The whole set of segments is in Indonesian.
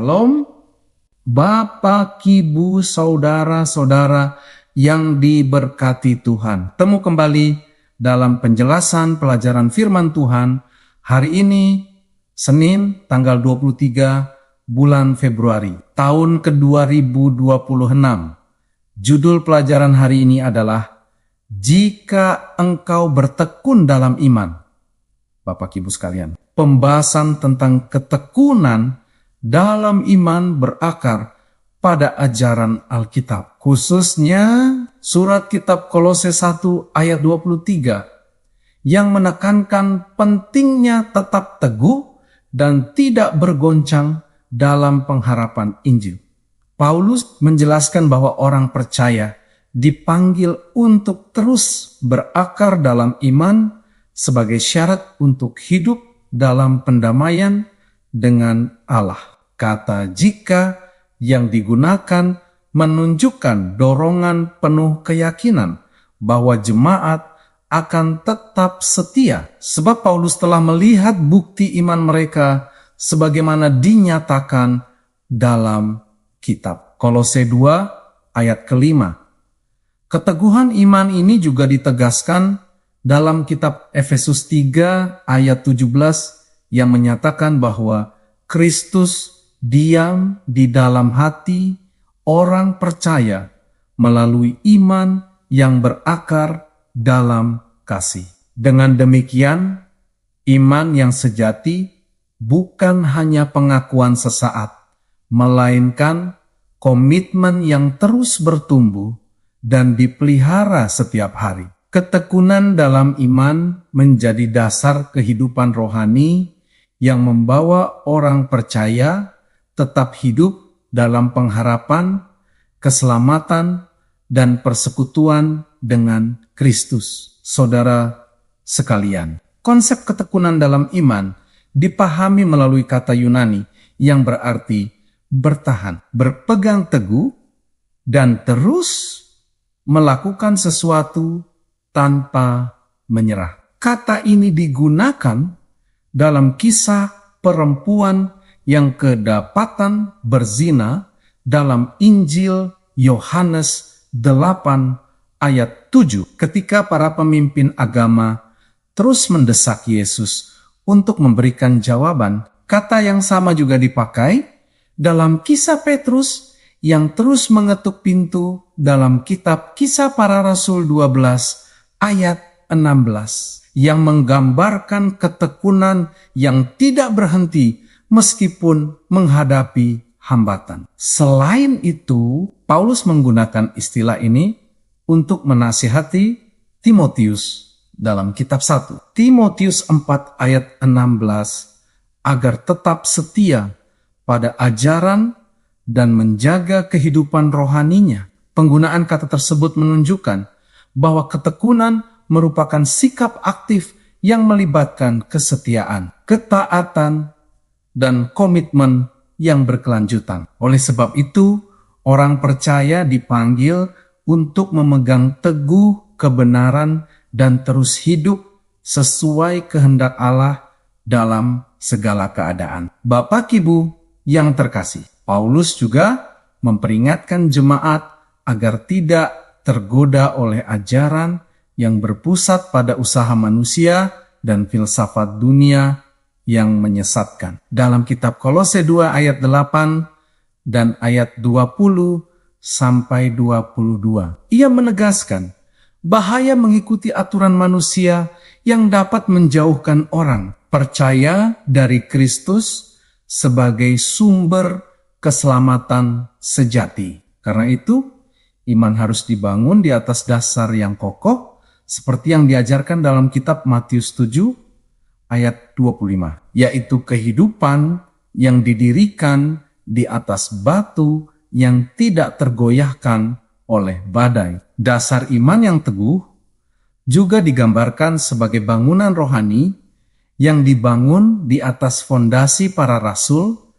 Shalom, Bapak, Ibu, saudara-saudara yang diberkati Tuhan. Temu kembali dalam penjelasan pelajaran firman Tuhan hari ini, Senin, tanggal 23 bulan Februari, tahun ke-2026. Judul pelajaran hari ini adalah Jika Engkau Bertekun dalam Iman. Bapak Ibu sekalian, pembahasan tentang ketekunan dalam iman berakar pada ajaran Alkitab. Khususnya surat kitab Kolose 1 ayat 23 yang menekankan pentingnya tetap teguh dan tidak bergoncang dalam pengharapan Injil. Paulus menjelaskan bahwa orang percaya dipanggil untuk terus berakar dalam iman sebagai syarat untuk hidup dalam pendamaian dengan Allah. Kata jika yang digunakan menunjukkan dorongan penuh keyakinan bahwa jemaat akan tetap setia, sebab Paulus telah melihat bukti iman mereka sebagaimana dinyatakan dalam kitab. Kolose 2 ayat ke-5. Keteguhan iman ini juga ditegaskan dalam kitab Efesus 3 ayat 17 yang menyatakan bahwa Kristus diam di dalam hati orang percaya melalui iman yang berakar dalam kasih. Dengan demikian, iman yang sejati bukan hanya pengakuan sesaat, melainkan komitmen yang terus bertumbuh dan dipelihara setiap hari. Ketekunan dalam iman menjadi dasar kehidupan rohani yang membawa orang percaya tetap hidup dalam pengharapan, keselamatan, dan persekutuan dengan Kristus. Saudara sekalian, konsep ketekunan dalam iman dipahami melalui kata Yunani yang berarti bertahan, berpegang teguh, dan terus melakukan sesuatu tanpa menyerah. Kata ini digunakan dalam kisah perempuan yang kedapatan berzina dalam Injil Yohanes 8 ayat 7 ketika para pemimpin agama terus mendesak Yesus untuk memberikan jawaban. Kata yang sama juga dipakai dalam kisah Petrus yang terus mengetuk pintu dalam kitab Kisah Para Rasul 12 ayat 16 yang menggambarkan ketekunan yang tidak berhenti meskipun menghadapi hambatan. Selain itu, Paulus menggunakan istilah ini untuk menasihati Timotius dalam kitab 1. Timotius 4 ayat 16 agar tetap setia pada ajaran dan menjaga kehidupan rohaninya. Penggunaan kata tersebut menunjukkan bahwa ketekunan merupakan sikap aktif yang melibatkan kesetiaan, ketaatan, dan komitmen yang berkelanjutan. Oleh sebab itu, orang percaya dipanggil untuk memegang teguh kebenaran dan terus hidup sesuai kehendak Allah dalam segala keadaan. Bapak Ibu yang terkasih, Paulus juga memperingatkan jemaat agar tidak tergoda oleh ajaran yang berpusat pada usaha manusia dan filsafat dunia yang menyesatkan. Dalam kitab Kolose 2 ayat 8 dan ayat 20 sampai 22, ia menegaskan bahaya mengikuti aturan manusia yang dapat menjauhkan orang percaya dari Kristus sebagai sumber keselamatan sejati. Karena itu, iman harus dibangun di atas dasar yang kokoh, seperti yang diajarkan dalam kitab Matius 7 ayat 25, yaitu kehidupan yang didirikan di atas batu yang tidak tergoyahkan oleh badai. Dasar iman yang teguh juga digambarkan sebagai bangunan rohani yang dibangun di atas fondasi para rasul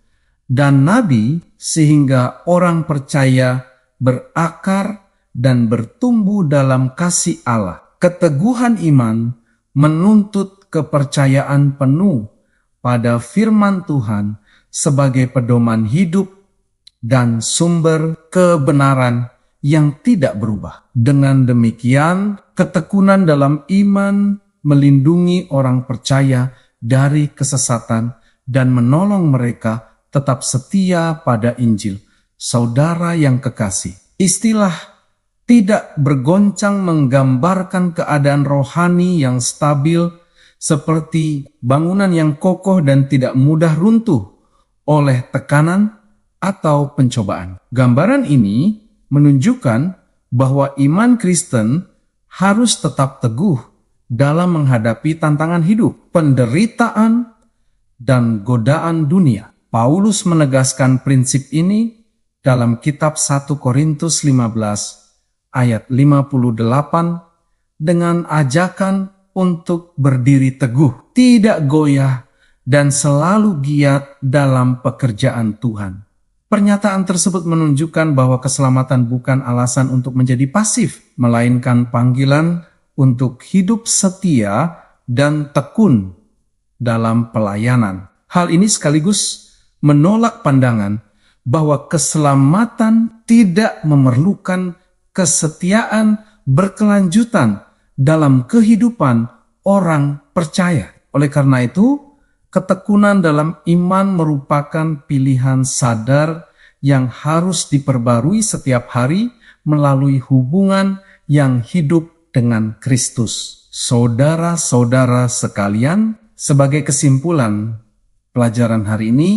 dan nabi sehingga orang percaya berakar dan bertumbuh dalam kasih Allah. Keteguhan iman menuntut kepercayaan penuh pada firman Tuhan sebagai pedoman hidup dan sumber kebenaran yang tidak berubah. Dengan demikian, ketekunan dalam iman melindungi orang percaya dari kesesatan dan menolong mereka tetap setia pada Injil. Saudara yang kekasih, istilah tidak bergoncang menggambarkan keadaan rohani yang stabil seperti bangunan yang kokoh dan tidak mudah runtuh oleh tekanan atau pencobaan. Gambaran ini menunjukkan bahwa iman Kristen harus tetap teguh dalam menghadapi tantangan hidup, penderitaan, dan godaan dunia. Paulus menegaskan prinsip ini dalam kitab 1 Korintus 15 ayat 58 dengan ajakan untuk berdiri teguh, tidak goyah, dan selalu giat dalam pekerjaan Tuhan. Pernyataan tersebut menunjukkan bahwa keselamatan bukan alasan untuk menjadi pasif, melainkan panggilan untuk hidup setia dan tekun dalam pelayanan. Hal ini sekaligus menolak pandangan bahwa keselamatan tidak memerlukan kesetiaan berkelanjutan dalam kehidupan orang percaya. Oleh karena itu, ketekunan dalam iman merupakan pilihan sadar yang harus diperbarui setiap hari melalui hubungan yang hidup dengan Kristus. Saudara-saudara sekalian, sebagai kesimpulan pelajaran hari ini,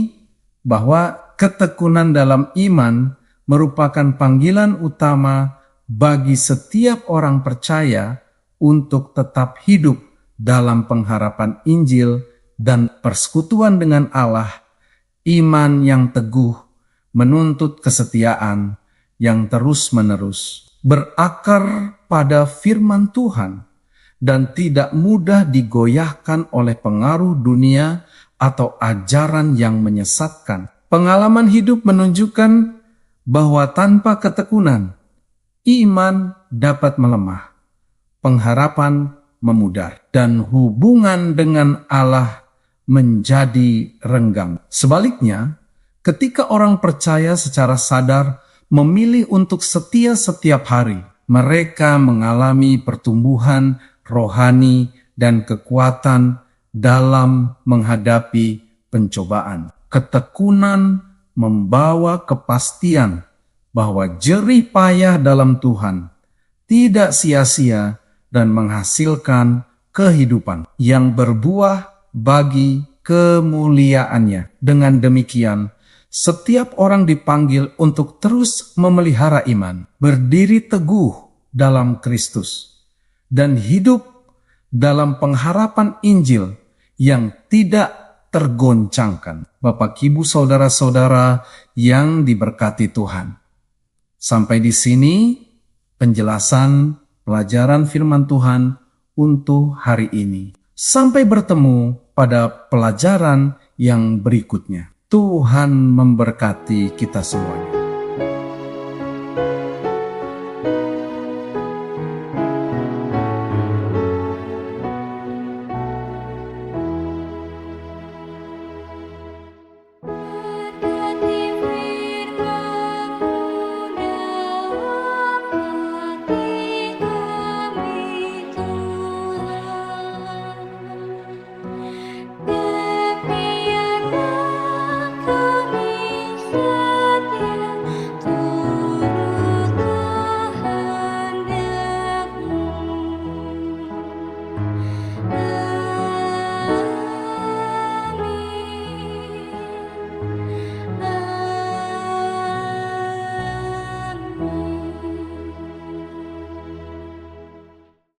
bahwa ketekunan dalam iman merupakan panggilan utama bagi setiap orang percaya untuk tetap hidup dalam pengharapan Injil dan persekutuan dengan Allah. Iman yang teguh menuntut kesetiaan yang terus-menerus, berakar pada firman Tuhan, dan tidak mudah digoyahkan oleh pengaruh dunia atau ajaran yang menyesatkan. Pengalaman hidup menunjukkan bahwa tanpa ketekunan, iman dapat melemah, pengharapan memudar, dan hubungan dengan Allah menjadi renggang. Sebaliknya, ketika orang percaya secara sadar memilih untuk setia setiap hari, mereka mengalami pertumbuhan rohani dan kekuatan dalam menghadapi pencobaan. Ketekunan membawa kepastian bahwa jerih payah dalam Tuhan tidak sia-sia dan menghasilkan kehidupan yang berbuah bagi kemuliaannya. Dengan demikian, setiap orang dipanggil untuk terus memelihara iman, berdiri teguh dalam Kristus, dan hidup dalam pengharapan Injil yang tidak tergoncangkan. Bapak, Ibu, saudara-saudara yang diberkati Tuhan. Sampai di sini penjelasan pelajaran firman Tuhan untuk hari ini. Sampai bertemu pada pelajaran yang berikutnya. Tuhan memberkati kita semuanya.